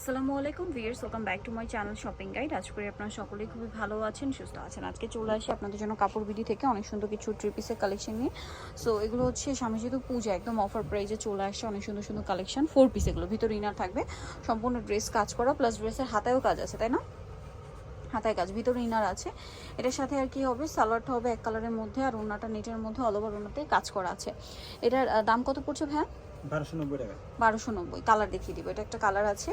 আসসালামু আলাইকুম viewers, welcome back to my channel shopping guide. আজ করে আপনারা সকলেই খুবই ভালো আছেন, সুস্থ আছেন। আজকে চলে আসি আপনাদের জন্য কাপড় বিডি থেকে অনেক সুন্দর কিছু থ্রি পিসের কালেকশন নিয়ে। সো এগুলো হচ্ছে সামনে যেহেতু পূজা, একদম অফার প্রাইসে চলে আসছে অনেক সুন্দর সুন্দর কালেকশন। 4 পিস এগুলো, ভিতরে ইনার থাকবে, সম্পূর্ণ ড্রেস কাজ করা, প্লাস ড্রেসের হাতায়ও কাজ আছে, তাই না? হাতায় কাজ, ভিতরে ইনার আছে। এটার সাথে আর কি হবে, সালোয়ারটা হবে এক কালারের মধ্যে, আর ওড়নাটা নেটের মধ্যে, অল ওভার ওড়নাতে কাজ করা আছে। এটার দাম কত পড়ছে ভাইয়া? 1290 টাকা। 1290। কালার দেখিয়ে দিব। এটা একটা কালার আছে,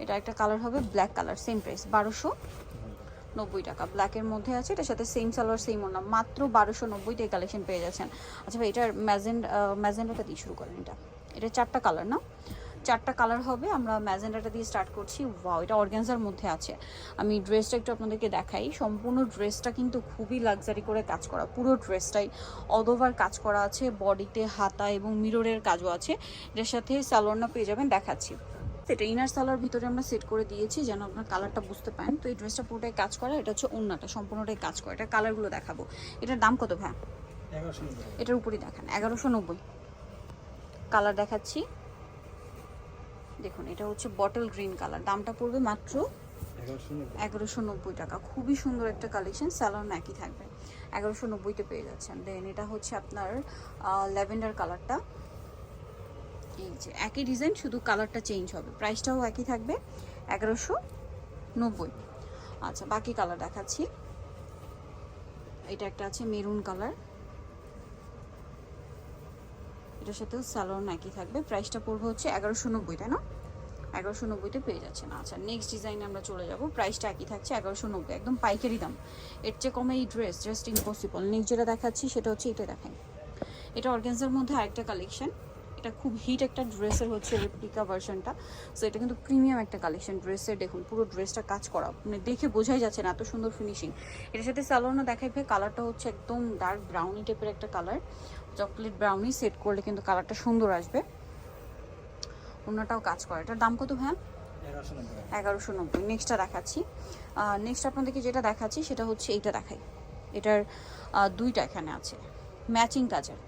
এটা একটা কালার হবে ব্ল্যাক কালার, সেম প্রাইস 1290 টাকা। ব্ল্যাকের মধ্যে আছে, এটার সাথে সেম সালোয়ার সেম ওড়না, মাত্র 1290 এই কালেকশন পেয়ে যাচ্ছেন। আচ্ছা ভাই, এটার ম্যাজেন্ডাটা দিয়ে শুরু করেন। এটা চারটা কালার না? চারটা কালার হবে। আমরা ম্যাজেন্ডাটা দিয়ে স্টার্ট করছি। ওয়াও, এটা অর্গানজার মধ্যে আছে। আমি ড্রেসটা একটু আপনাদেরকে দেখাই। সম্পূর্ণ ড্রেসটা কিন্তু খুবই লাক্সারি করে কাজ করা, পুরো ড্রেসটাই অল ওভার কাজ করা আছে, বডিতে হাতা এবং মিররের কাজও আছে। এটার সাথে সালোয়ারটা পেয়ে যাবেন, দেখাচ্ছি। এটা ইনার সালোয়ার ভিতরে আমরা সেট করে দিয়েছি যেন আপনার কালারটা বুঝতে পারেন। তো এই ড্রেসটা পুরোটাই কাজ করা, এটা হচ্ছে ওড়নাটা সম্পূর্ণটাই কাজ করা। এটা কালারগুলো দেখাবো। এটার দাম কত ভাই? 1190। এটার উপরই দেখান, 1190। কালার দেখাচ্ছি, দেখুন এটা হচ্ছে বটল গ্রিন কালার, দামটা পড়বে মাত্র 1190 টাকা। খুবই সুন্দর একটা কালেকশন, স্যালোন একই থাকবে, 1190-তে পেয়ে যাচ্ছেন। দেন এটা হচ্ছে আপনার ল্যাভেন্ডার কালারটা, এই যে একই ডিজাইন, শুধু কালারটা চেঞ্জ হবে, প্রাইসটাও একই থাকবে 1190। আচ্ছা, বাকি কালার দেখাচ্ছি। এটা একটা আছে মেরুন কালার, এটার সাথেও স্যালোন একই থাকবে, প্রাইসটা পড়বে হচ্ছে 1190, তাই না? 1190-তে পেয়ে যাচ্ছেন। আচ্ছা, নেক্সট ডিজাইনে আমরা চলে যাব, প্রাইসটা একই থাকছে 1190, একদম পাইকারি দাম। এর চেয়ে কমে এই ড্রেস জাস্ট ইম্পসিবল। নেক্সট যেটা দেখাচ্ছি সেটা হচ্ছে এটা, দেখেন এটা অর্গানজার মধ্যে আরেকটা কালেকশন। এটা খুব হিট একটা ড্রেসের হচ্ছে রেপ্লিকা ভার্সনটা। সো এটা কিন্তু প্রিমিয়াম একটা কালেকশন ড্রেসের। দেখুন পুরো ড্রেসটা কাজ করা, মানে দেখে বোঝাই যাচ্ছে না এত সুন্দর ফিনিশিং। এটার সাথে সালোয়ারটা দেখাইবে, কালারটা হচ্ছে একদম ডার্ক ব্রাউনি টাইপের একটা কালার, চকলেট ব্রাউনি। সেট করলে কিন্তু কালারটা সুন্দর আসবে। অন্যটাও কাজ করে। এটার দাম কত ভাইয়া? 1190। নেক্সটটা দেখাচ্ছি। নেক্সট আপনাদেরকে যেটা দেখাচ্ছি সেটা হচ্ছে এইটা দেখাই। এটার দুইটা এখানে আছে ম্যাচিং কাজের,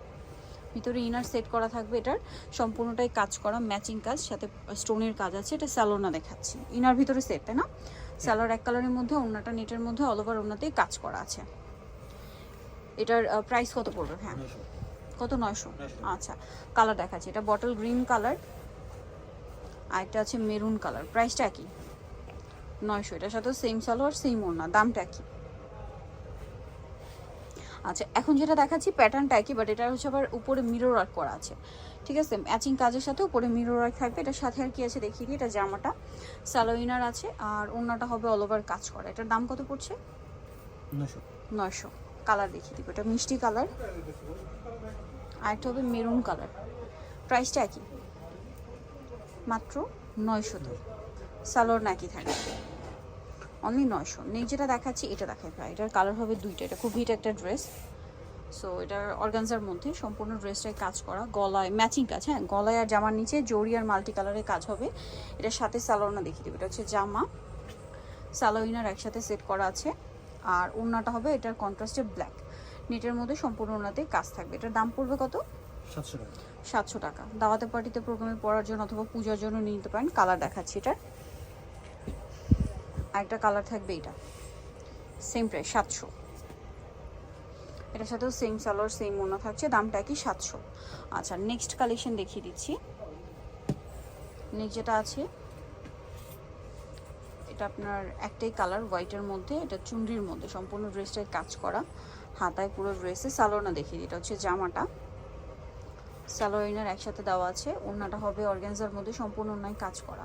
ভিতরে ইনার সেট করা থাকবে। এটার সম্পূর্ণটাই কাজ করা, ম্যাচিং কাজ, সাথে স্টোনের কাজ আছে। এটা স্যালোনা দেখাচ্ছি, ইনার ভিতরে সেট, তাই না? স্যালোর এক কালারের মধ্যে, ওড়নাটা নেটের মধ্যে, অল ওভার ওড়নাতেই কাজ করা আছে। এটার প্রাইস কত পড়বে? হ্যাঁ, কত? 900। আচ্ছা, কালার দেখাচ্ছি। এটা বটল গ্রিন কালার, আরেকটা আছে মেরুন কালার, প্রাইসটা একই 900। এটার সাথে সেম সালোয়ার সেম ওড়না, দামটা একই। আচ্ছা, এখন যেটা দেখাচ্ছি প্যাটার্নটা একই, বাট এটা হচ্ছে আবার উপরে মিরর ওয়ার্ক করা আছে, ঠিক আছে? ম্যাচিং কাজের সাথে উপরে মিরর ওয়ার্ক থাকবে। এটার সাথে আর কি আছে দেখিয়ে দিই। এটা জামাটা সালোইনার আছে, আর ওড়নাটা হবে অল ওভার কাজ করা। এটার দাম কত পড়ছে? 900। কালার দেখিয়ে দিব। এটা মিষ্টি কালার, আরেকটা হবে মেরুন কালার, প্রাইসটা একই, মাত্র 900-তে। সালোয়ার নাকি থাকবে, অনলি 900। নেক্সট যেটা দেখাচ্ছি এটা দেখাই ভাই। এটার কালার হবে দুইটা, এটা খুব হিট একটা ড্রেস। সো এটার অর্গানজার মধ্যে সম্পূর্ণ ড্রেসটাই কাজ করা, গলায় ম্যাচিং কাজ, হ্যাঁ, গলায় আর জামার নিচে জরি আর মাল্টি কালারের কাজ হবে। এটার সাথে সালোয়ারটা দেখিয়ে দেবে। এটা হচ্ছে জামা, সালোইনার একসাথে সেট করা আছে, আর ওড়নাটা হবে এটার কন্ট্রাস্টে ব্ল্যাক, নেটের মধ্যে সম্পূর্ণ ওড়নাতেই কাজ থাকবে। এটার দাম পড়বে কত? 700 টাকা। 700 টাকা। দাওয়াতে পার্টিতে প্রোগ্রামে পড়ার জন্য অথবা পূজার জন্য নিয়ে নিতে পারেন। কালার দেখাচ্ছি এটার, আরেকটা কালার থাকবে, এটা সেম প্রাইস 700। এটার সাথেও সেম সালোয়ার সেম ওড়না থাকছে, দামটা কি 700। আচ্ছা, নেক্সট কালেকশন দেখিয়ে দিচ্ছি। নেক্সট যেটা আছে এটা আপনার একটাই কালার, হোয়াইটের মধ্যে, এটা চুনরির মধ্যে, সম্পূর্ণ ড্রেসটাই কাজ করা, হাতায় পুরো ড্রেসে। সালোয়ারটা দেখিয়ে দিই। এটা হচ্ছে জামাটা, সালোয়ার ইনার একসাথে দেওয়া আছে, ওড়নাটা হবে অর্গানজার মধ্যে, সম্পূর্ণ ওড়নায় কাজ করা।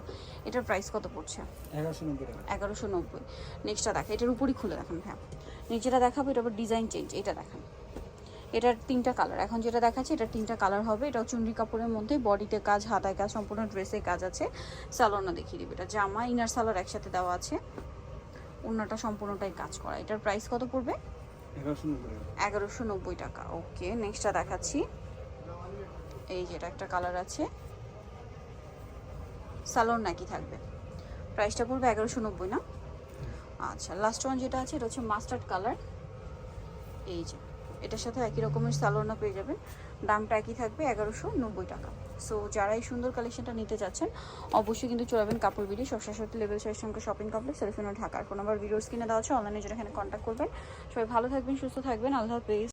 এটার প্রাইস কত পড়ছে? 1190 টাকা। 1190। নেক্সটটা দেখা, এটার উপরই খুলে দেখান। হ্যাঁ, নিচেটা দেখাবো, এটা আবার ডিজাইন চেঞ্জ। এটা দেখান, এটার তিনটা কালার। এখন যেটা দেখাচ্ছে এটার তিনটা কালার হবে। এটাও চুনরি কাপড়ের মধ্যে, বডিতে কাজ, হাতায় কাজ, সম্পূর্ণ ড্রেসে কাজ আছে। সালোয়ারটা দেখিয়ে দিবে। এটা জামা, ইনার সালোয়ার একসাথে দেওয়া আছে, ওড়নাটা সম্পূর্ণটাই কাজ করা। এটার প্রাইস কত পড়বে? 1190 টাকা। ওকে, নেক্সটটা দেখাচ্ছি। এই যে এটা একটা কালার আছে, সালোয়ার নাকি থাকবে, প্রাইসটা পড়বে 1190 না? আচ্ছা, লাস্ট ওয়ান যেটা আছে এটা হচ্ছে মাস্টার্ড কালার। এই যে এটার সাথে একই রকমের সালোয়ারটা পেয়ে যাবেন, দামটা একই থাকবে 1190 টাকা। সো যারা এই সুন্দর কালেকশনটা নিতে চাচ্ছেন অবশ্যই কিন্তু চলে যাবেন কাপড় বিডি সবসাথে লেভেল 6 সংখ্যা শপিং কমপ্লেক্স সেলিফোনা ঢাকার ফোন নাম্বার ভিডিওস কিনে দেওয়া আছে অনলাইনে যারা এখানে কন্ট্যাক্ট করবেন। সবাই ভালো থাকবেন সুস্থ থাকবেন আল্লাহ হাফেজ।